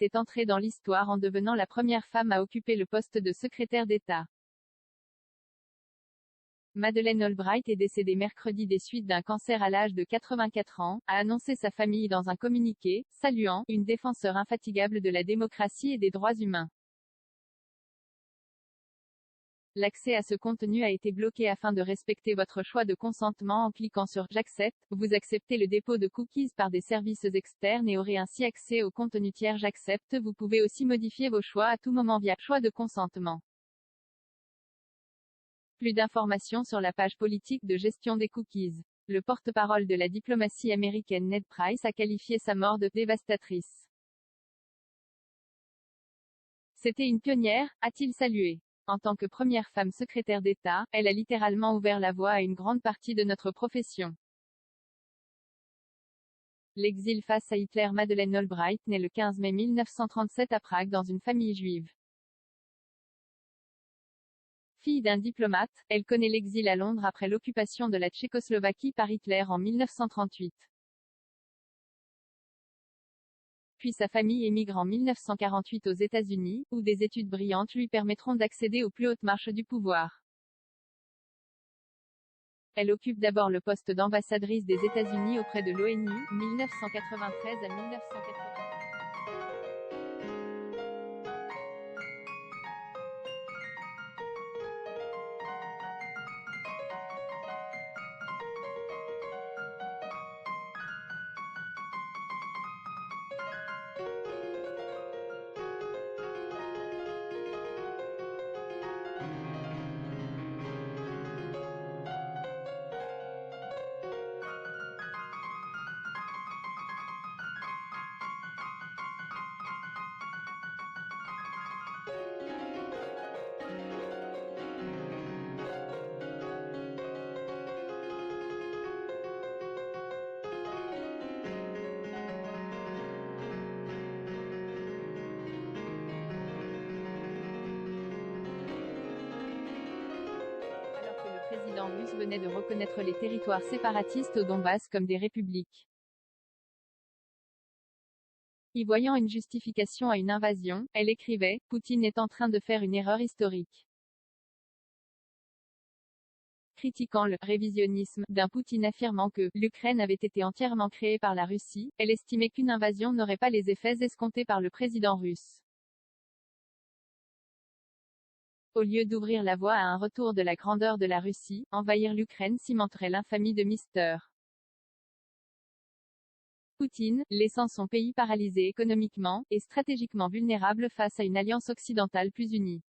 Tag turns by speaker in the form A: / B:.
A: était entrée dans l'histoire en devenant la première femme à occuper le poste de secrétaire d'État. Madeleine Albright est décédée mercredi des suites d'un cancer à l'âge de 84 ans, a annoncé sa famille dans un communiqué, saluant « une défenseur infatigable de la démocratie et des droits humains ». L'accès à ce contenu a été bloqué afin de respecter votre choix de consentement en cliquant sur « J'accepte ». Vous acceptez le dépôt de cookies par des services externes et aurez ainsi accès au contenu tiers. J'accepte. Vous pouvez aussi modifier vos choix à tout moment via « Choix de consentement ». Plus d'informations sur la page politique de gestion des cookies. Le porte-parole de la diplomatie américaine Ned Price a qualifié sa mort de « dévastatrice ». C'était une pionnière, a-t-il salué. En tant que première femme secrétaire d'État, elle a littéralement ouvert la voie à une grande partie de notre profession. L'exil face à Hitler. Madeleine Albright naît le 15 mai 1937 à Prague dans une famille juive. Fille d'un diplomate, elle connaît l'exil à Londres après l'occupation de la Tchécoslovaquie par Hitler en 1938. Puis sa famille émigre en 1948 aux États-Unis, où des études brillantes lui permettront d'accéder aux plus hautes marches du pouvoir. Elle occupe d'abord le poste d'ambassadrice des États-Unis auprès de l'ONU, 1993 à 1980. Le président russe venait de reconnaître les territoires séparatistes au Donbass comme des républiques. Y voyant une justification à une invasion, elle écrivait « Poutine est en train de faire une erreur historique ». Critiquant le « révisionnisme » d'un Poutine affirmant que « l'Ukraine avait été entièrement créée par la Russie », elle estimait qu'une invasion n'aurait pas les effets escomptés par le président russe. Au lieu d'ouvrir la voie à un retour de la grandeur de la Russie, envahir l'Ukraine cimenterait l'infamie de Mr. Poutine, laissant son pays paralysé économiquement, et stratégiquement vulnérable face à une alliance occidentale plus unie.